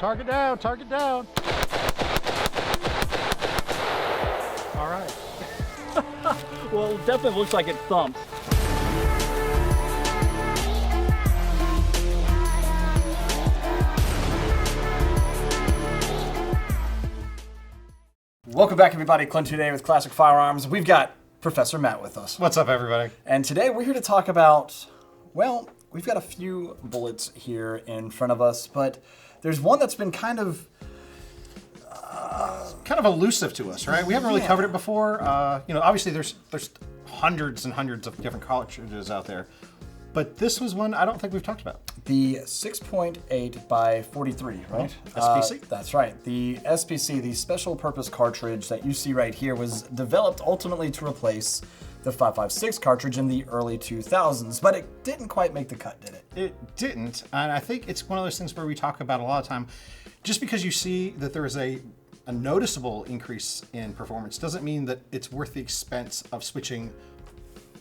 Target down, target down. All right. Well, it definitely looks like it thumped. Welcome back, everybody. Clint today with Classic Firearms. We've got Professor Matt with us. What's up, everybody? And today we're here to talk about, well, we've got a few bullets here in front of us, but there's one that's been kind of elusive to us, right? We haven't really covered it before. Obviously there's hundreds and hundreds of different cartridges out there, but this was one I don't think we've talked about. The 6.8 by 43, right? SPC. That's right. The SPC, the special purpose cartridge that you see right here, was developed ultimately to replace the 5.56 cartridge in the early 2000s, but it didn't quite make the cut, did it? It didn't, and I think it's one of those things where we talk about a lot of time. Just because you see that there is a noticeable increase in performance doesn't mean that it's worth the expense of switching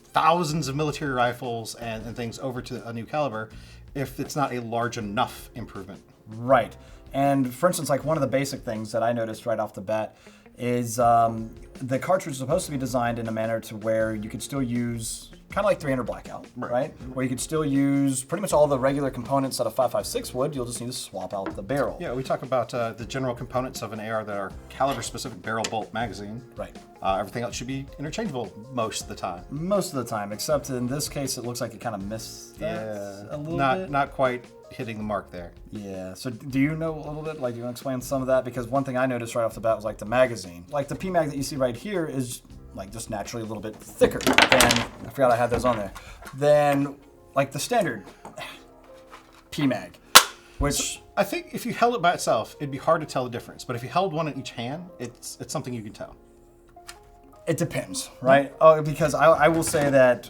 thousands of military rifles and things over to a new caliber if it's not a large enough improvement. Right. And for instance, like one of the basic things that I noticed right off the bat is the cartridge is supposed to be designed in a manner to where you could still use kind of like 300 blackout, right? Where you could still use pretty much all the regular components that a 5.56 would. You'll just need to swap out the barrel. Yeah, we talk about the general components of an AR that are caliber-specific barrel bolt magazine. Right. Everything else should be interchangeable most of the time. Most of the time, except in this case, it looks like it kind of missed that a little bit. Not quite hitting the mark there. Yeah. So do you know a little bit? Like, do you want to explain some of that? Because one thing I noticed right off the bat was like the magazine. Like the PMag that you see right here is like just naturally a little bit thicker than, I forgot I had those on there, than like the standard PMag, which... So I think if you held it by itself, it'd be hard to tell the difference. But if you held one in each hand, it's something you can tell. It depends, right? Oh, because I will say that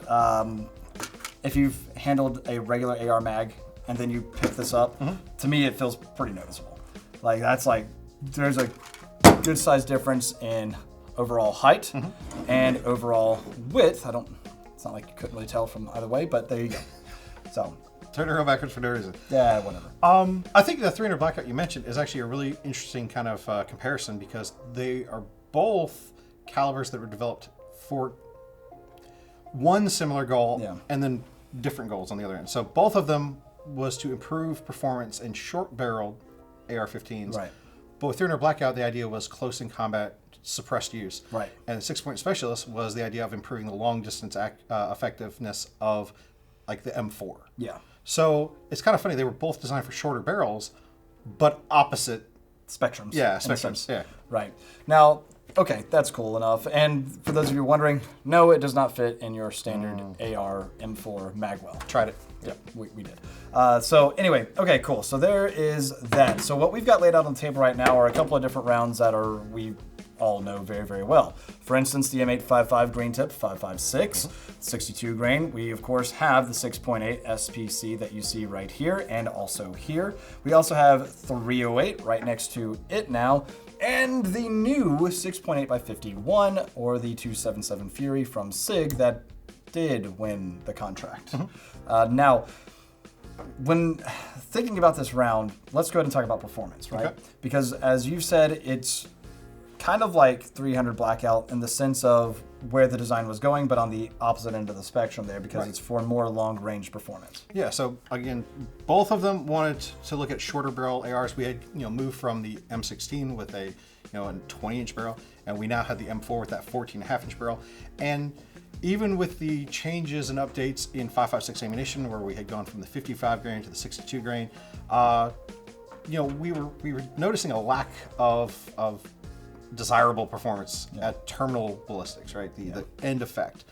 if you've handled a regular AR mag and then you pick this up, to me it feels pretty noticeable. Like that's like, there's a good size difference in overall height and overall width. It's not like you couldn't really tell from either way, but there you go. So. Turn around backwards for no reason. Yeah, whatever. I think the 300 blackout you mentioned is actually a really interesting kind of comparison because they are both calibers that were developed for one similar goal and then different goals on the other end. So both of them was to improve performance in short-barreled AR-15s. Right. But with 300 blackout, the idea was close in combat, suppressed use. Right. And the 6-point specialist was the idea of improving the long-distance effectiveness of like the M4. Yeah. So it's kind of funny. They were both designed for shorter barrels, but opposite spectrums. Yeah, spectrums. Yeah. Right. Now, okay, that's cool enough. And for those of you wondering, no, it does not fit in your standard AR M4 magwell. Tried it. Yep, we did. So anyway, okay, cool. So there is that. So what we've got laid out on the table right now are a couple of different rounds that we all know very, very well. For instance, the M855 grain tip 5.56, 62 grain. We of course have the 6.8 SPC that you see right here and also here. We also have 308 right next to it now, and the new 6.8 by 51 or the 277 Fury from SIG that did win the contract. Now, when thinking about this round, let's go ahead and talk about performance, right? Okay. Because as you've said, it's kind of like 300 blackout in the sense of where the design was going, but on the opposite end of the spectrum there because it's for more long-range performance. Yeah, so again, both of them wanted to look at shorter barrel ARs. We had moved from the M16 with a a 20-inch barrel, and we now had the M4 with that 14.5-inch barrel. And even with the changes and updates in 5.56 ammunition, where we had gone from the 55 grain to the 62 grain, we were noticing a lack of desirable performance at terminal ballistics, right? The end effect.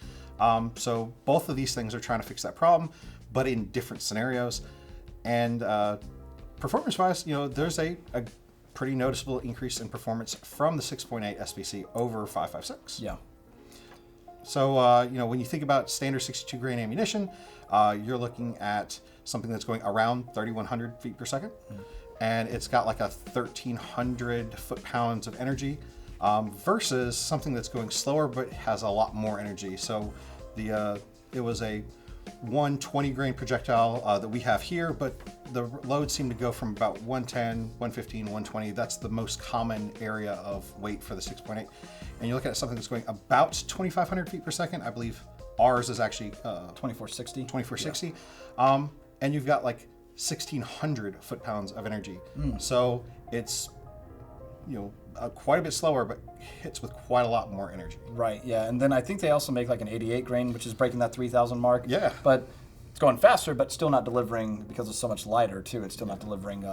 So both of these things are trying to fix that problem, but in different scenarios. And performance-wise, there's a pretty noticeable increase in performance from the 6.8 SPC over 5.56. Yeah. So, when you think about standard 62 grain ammunition, you're looking at something that's going around 3,100 feet per second. And it's got like a 1,300 foot-pounds of energy versus something that's going slower but has a lot more energy. So it was a 120 grain projectile that we have here, but the loads seem to go from about 110, 115, 120. That's the most common area of weight for the 6.8. And you're looking at something that's going about 2,500 feet per second. I believe ours is actually 2460. 2460. And you've got like 1,600 foot-pounds of energy. So it's, quite a bit slower, but hits with quite a lot more energy. Right, yeah. And then I think they also make like an 88 grain, which is breaking that 3,000 mark. Yeah. But it's going faster, but still not delivering, because it's so much lighter too. It's still not delivering,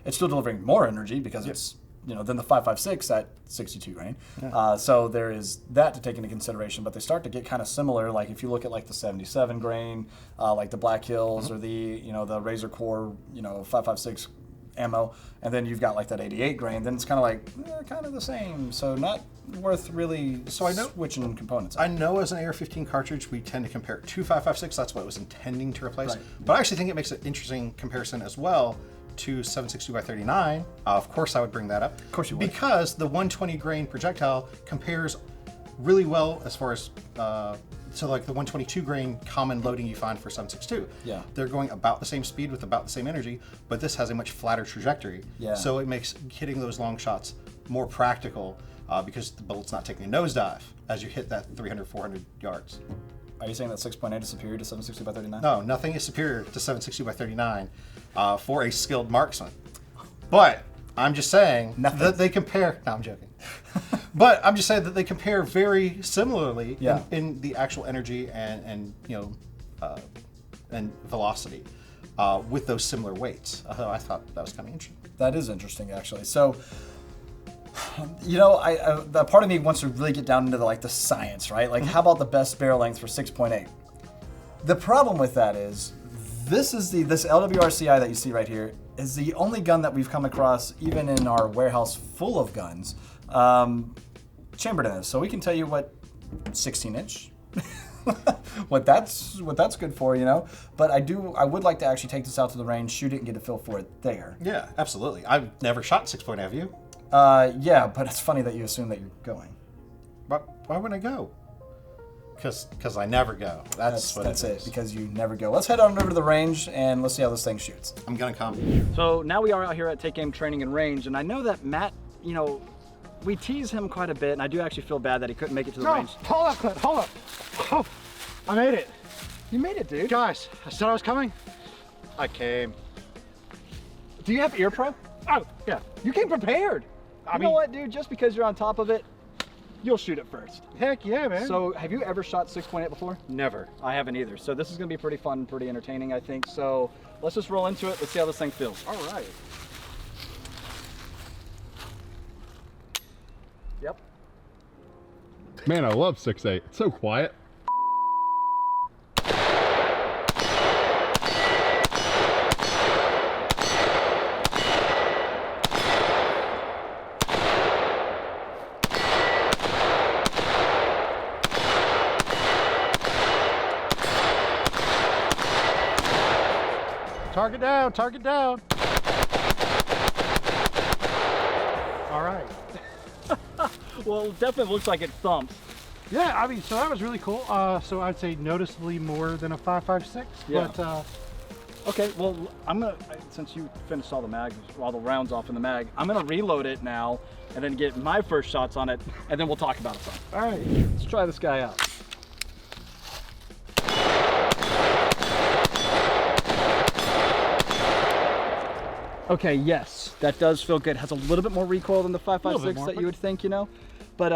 it's still delivering more energy because it's, than the 5.56 at 62 grain. Yeah. So there is that to take into consideration, but they start to get kind of similar. Like if you look at like the 77 grain, like the Black Hills or the, the Razor Core, 5.56 ammo, and then you've got like that 88 grain, then it's kind of like kind of the same, so not worth really switching components. I know as an AR-15 cartridge we tend to compare it to 5.56. That's what it was intending to replace, but I actually think it makes an interesting comparison as well to 7.62 by 39. Of course I would bring that up. Of course you would. Because the 120 grain projectile compares really well as far as so like the 122 grain common loading you find for 7.62. Yeah. They're going about the same speed with about the same energy, but this has a much flatter trajectory. Yeah. So it makes hitting those long shots more practical because the bullet's not taking a nosedive as you hit that 300, 400 yards. Are you saying that 6.8 is superior to 7.60 by 39? No, nothing is superior to 7.60 by 39 for a skilled marksman. But I'm just saying that they compare. No, I'm joking. But I'm just saying that they compare very similarly in the actual energy and velocity with those similar weights. I thought that was kind of interesting. That is interesting, actually. So, the part of me wants to really get down into the science, right? Like, how about the best barrel length for 6.8? The problem with that is, this LWRCI that you see right here is the only gun that we've come across, even in our warehouse full of guns, chambered in this. So we can tell you what 16-inch, what that's good for, But I would like to actually take this out to the range, shoot it, and get a feel for it there. Yeah, absolutely. I've never shot 6.8, have you? Yeah, but it's funny that you assume that you're going. But why would I go? Because I never go. That's it. Because you never go. Let's head on over to the range and let's see how this thing shoots. I'm gonna come. So now we are out here at Take Aim Training and Range, and I know that Matt, we tease him quite a bit, and I do actually feel bad that he couldn't make it to the range. Hold up, Clint, hold up. Oh, I made it. You made it, dude. Guys, I said I was coming. I came. Do you have ear pro? Oh, yeah. You came prepared. You know what, dude? Just because you're on top of it, you'll shoot it first. Heck yeah, man. So have you ever shot 6.8 before? Never. I haven't either. So this is gonna be pretty fun, pretty entertaining, I think. So let's just roll into it. Let's see how this thing feels. All right. Yep. Man, I love 6.8. It's so quiet. Target down, target down. All right. Well, it definitely looks like it thumps. Yeah, so that was really cool. So I'd say noticeably more than a 5.56. Yeah. But okay, well, since you finished all the rounds off in the mag, I'm gonna reload it now and then get my first shots on it, and then we'll talk about it some. all right. Let's try this guy out. Okay, yes, that does feel good. Has a little bit more recoil than the 5.56 that you would think, But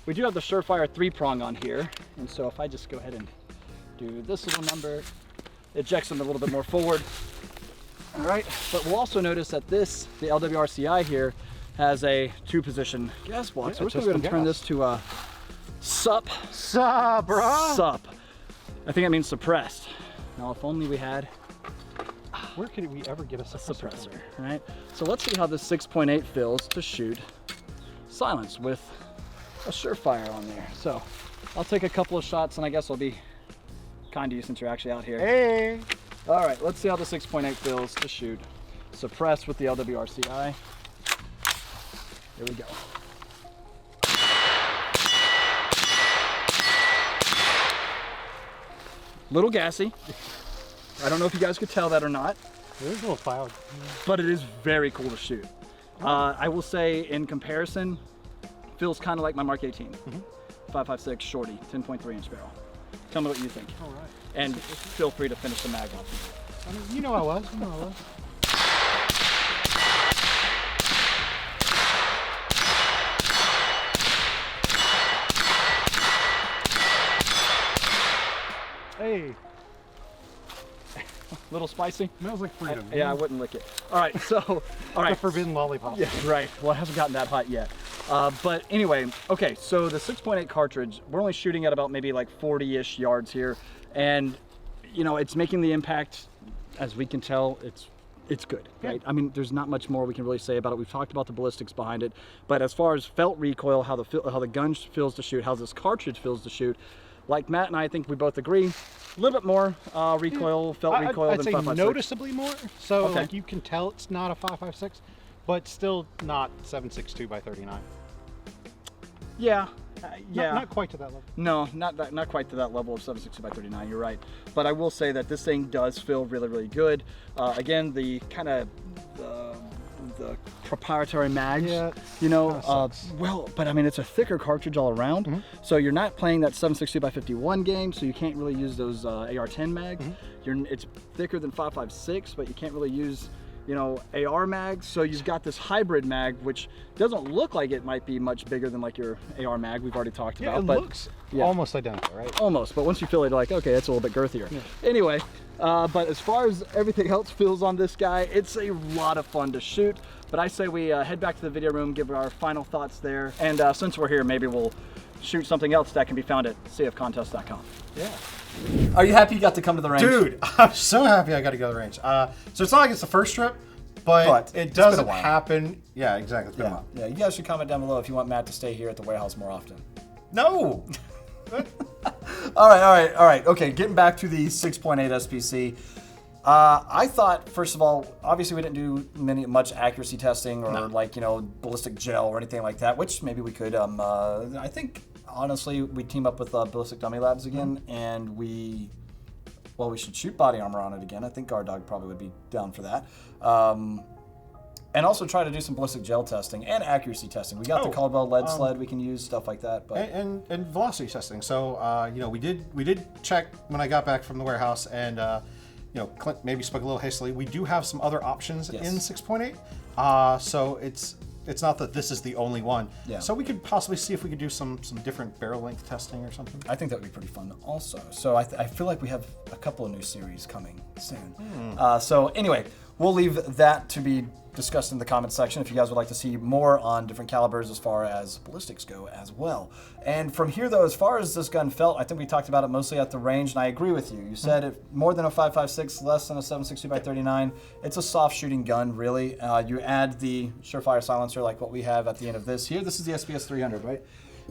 we do have the Surefire 3-prong on here, and so if I just go ahead and do this little number, it ejects them a little bit more forward. All right, but we'll also notice that the LWRCI here, has a 2-position gas block. Yeah, so we're just going to turn this to a SUP. Sup, bro? SUP. I think that means suppressed. Now, if only we had Where could we ever get a suppressor, right? So let's see how this 6.8 feels to shoot silence with a Surefire on there. So I'll take a couple of shots, and I guess I'll be kind to you since you're actually out here. Hey! All right, let's see how the 6.8 feels to shoot suppressed with the LWRCI. Here we go. Little gassy. I don't know if you guys could tell that or not, There's a little cloud. but it is very cool to shoot. I will say, in comparison, feels kind of like my Mark 18. 5.56 shorty, 10.3 inch barrel. Tell me what you think. All right. And feel free to finish the mag off. I mean, you know I was. Hey, Little spicy? smells like freedom. Yeah, I wouldn't lick it. All right, so, all right. The forbidden lollipop. Yeah, right. Well, it hasn't gotten that hot yet. But anyway, okay, so the 6.8 cartridge, we're only shooting at about maybe like 40-ish yards here. And, you know, it's making the impact, as we can tell, it's good, right? I mean, there's not much more we can really say about it. We've talked about the ballistics behind it. But as far as felt recoil, how the gun feels to shoot, how this cartridge feels to shoot, like Matt and I think we both agree, a little bit more recoil, felt recoil I'd than say 5.56. noticeably more. So Okay. like you can tell it's not a 5.56, but still not 7.62 by 39. Yeah, yeah. Not quite to that level. No, not quite to that level of 760 by 39. You're right, but I will say that this thing does feel really, really good. Again, the kind of the proprietary mags, Yeah, you know, sucks. well, but I mean, it's a thicker cartridge all around, so you're not playing that 760 by 51 game, so you can't really use those AR-10 mags. It's thicker than 5.56, but you can't really use, you know, AR mags. So you've got this hybrid mag, which doesn't look like it might be much bigger than like your AR mag we've already talked Yeah, about. it but looks yeah. almost identical, right? Almost, but once you feel it, you're like, okay, it's a little bit girthier. Anyway, but as far as everything else feels on this guy, it's a lot of fun to shoot. But I say we head back to the video room, give our final thoughts there. And since we're here, maybe we'll shoot something else that can be found at cfcontest.com. Yeah. Are you happy you got to come to the range? Dude, I'm so happy I got to go to the range. So it's not like it's the first trip, but it it's been a doesn't while. happen. Yeah, exactly. It's been a Yeah. while. Yeah. You guys should comment down below if you want Matt to stay here at the warehouse more often. No. All right. Okay, getting back to the 6.8 SPC. I thought, first of all, obviously we didn't do much accuracy testing or like, you know, ballistic gel or anything like that, which maybe we could. I think, honestly, we team up with Ballistic Dummy Labs again, and we should shoot body armor on it again. I think Guard Dog probably would be down for that. And also try to do some ballistic gel testing and accuracy testing. We got the Caldwell lead sled we can use, stuff like that. But and velocity testing. So you know, we did check when I got back from the warehouse, and you know, Clint maybe spoke a little hastily. We do have some other options in 6.8. So it's not that this is the only one. Yeah. So we could possibly see if we could do some different barrel length testing or something. I think that would be pretty fun also. So I feel like we have a couple of new series coming soon. So anyway, we'll leave that to be discussed in the comments section if you guys would like to see more on different calibers as far as ballistics go as well. And from here though, as far as this gun felt, I think we talked about it mostly at the range, and I agree with you. You said it more than a 5.56, less than a 7.60 by 39. It's a soft shooting gun, really. You add the Surefire silencer like what we have at the end of this here. This is the SPS 300, right?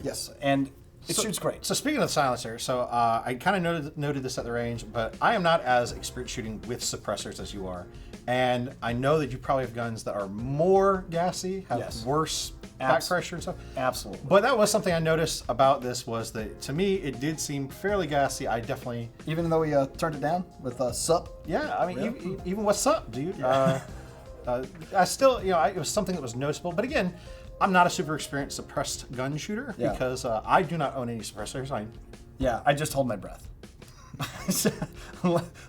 Yes, and it shoots great. So speaking of the silencer, so I kind of noted this at the range, but I am not as experienced shooting with suppressors as you are. And I know that you probably have guns that are more gassy, have worse back pressure and stuff. Absolutely. But that was something I noticed about this, was that to me it did seem fairly gassy. I definitely, Even though we turned it down with SUP? yeah. I mean, even what's up, dude? I still, you know, it was something that was noticeable. But again, I'm not a super experienced suppressed gun shooter because I do not own any suppressors. Yeah, I just hold my breath.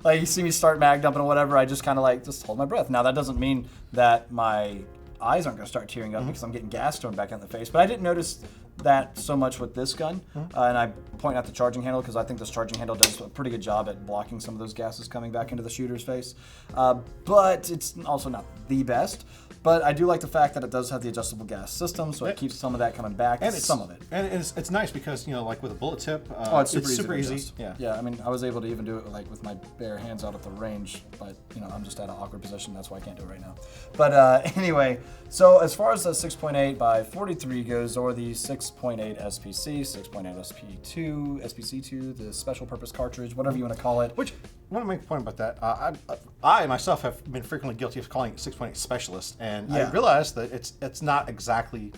Like you see me start mag dumping or whatever, I just kind of like just hold my breath. Now that doesn't mean that my eyes aren't going to start tearing up because I'm getting gas thrown back in the face. But I didn't notice that so much with this gun, and I point out the charging handle because I think this charging handle does a pretty good job at blocking some of those gases coming back into the shooter's face. But it's also not the best. But I do like the fact that it does have the adjustable gas system, so it keeps some of that coming back, and some of it. And it's nice because, you know, like with a bullet tip, It's super easy. easy. Yeah. Yeah, I mean, I was able to even do it like with my bare hands out at the range, but you know, I'm just at an awkward position. That's why I can't do it right now. But anyway, so as far as the 6.8 by 43 goes, or the 6.8 SPC, 6.8 SP2, SPC2, the special purpose cartridge, whatever you want to call it. Which, I want to make a point about that. I myself have been frequently guilty of calling it 6.8 specialist, and I realized that it's not exactly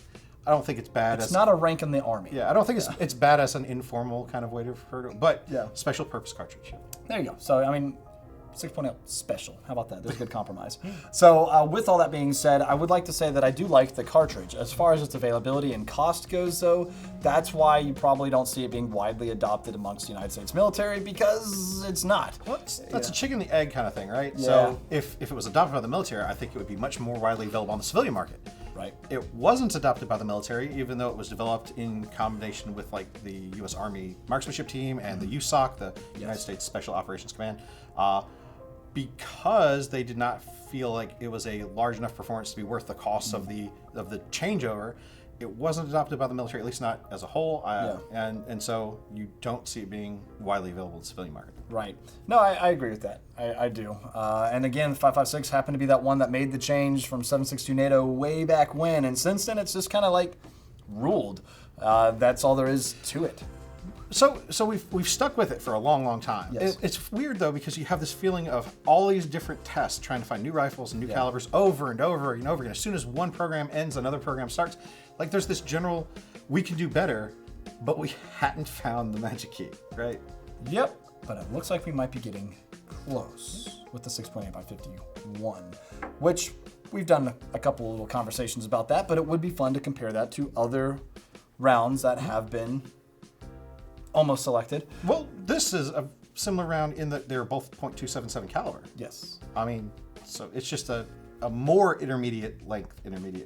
I don't think it's bad. It's not a rank in the army. Yeah, I don't think it's bad as an informal kind of way to refer to it, but Yeah. special purpose cartridge. There you go. So, I mean, 6.0 special. How about that? There's a good compromise. So, with all that being said, I would like to say that I do like the cartridge. As far as its availability and cost goes, though, that's why you probably don't see it being widely adopted amongst the United States military, because it's not. Well, that's a chicken and the egg kind of thing, right? Yeah. So if it was adopted by the military, I think it would be much more widely available on the civilian market. Right. It wasn't adopted by the military, even though it was developed in combination with like the U.S. Army Marksmanship Team and the USOC, the United States Special Operations Command, because they did not feel like it was a large enough performance to be worth the cost of the changeover. It wasn't adopted by the military, at least not as a whole, and so you don't see it being widely available in the civilian market. Right. No, I agree with that. I do. And again, 5.56 happened to be that one that made the change from 7.62 NATO way back when, and since then it's just kind of like ruled. That's all there is to it. So we've stuck with it for a long time. Yes. It's weird though, because you have this feeling of all these different tests trying to find new rifles and new calibers over and over and over again. As soon as one program ends, another program starts. Like there's this general, we can do better, but we hadn't found the magic key, right? Yep. But it looks like we might be getting close with the 6.8x51, which we've done a couple little conversations about that, but it would be fun to compare that to other rounds that have been almost selected. Well, this is a similar round in that they're both .277 caliber. Yes. I mean, so it's just a more intermediate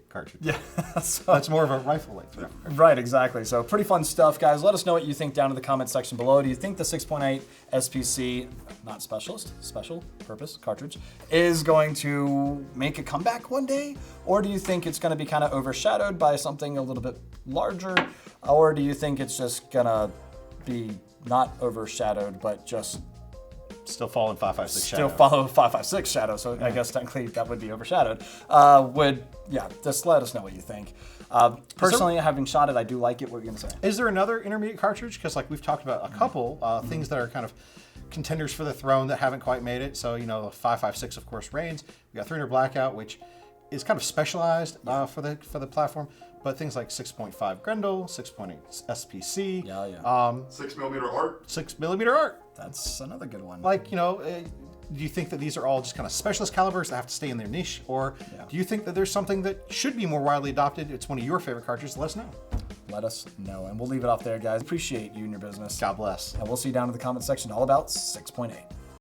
cartridge. Yeah. So it's more of a rifle length. Right, exactly. So pretty fun stuff, guys. Let us know what you think down in the comment section below. Do you think the 6.8 SPC, not specialist, special purpose cartridge, is going to make a comeback one day? Or do you think it's going to be kind of overshadowed by something a little bit larger? Or do you think it's just going to be not overshadowed, but just Still fall in 5.56 still shadow. follow 5.56 shadow? So I guess technically that would be overshadowed. Just let us know what you think. Personally, having shot it, I do like it. What are you gonna say? Is there another intermediate cartridge? Because like we've talked about a couple things that are kind of contenders for the throne that haven't quite made it. So, you know, the 5.56 of course reigns. We got 300 Blackout, which is kind of specialized for the platform. But things like 6.5 Grendel, 6.8 SPC, 6mm art. 6mm art. That's another good one. Like, you know, do you think that these are all just kind of specialist calibers that have to stay in their niche? Or do you think that there's something that should be more widely adopted? It's one of your favorite cartridges. Let us know. Let us know. And we'll leave it off there, guys. Appreciate you and your business. God bless. And we'll see you down in the comment section all about 6.8.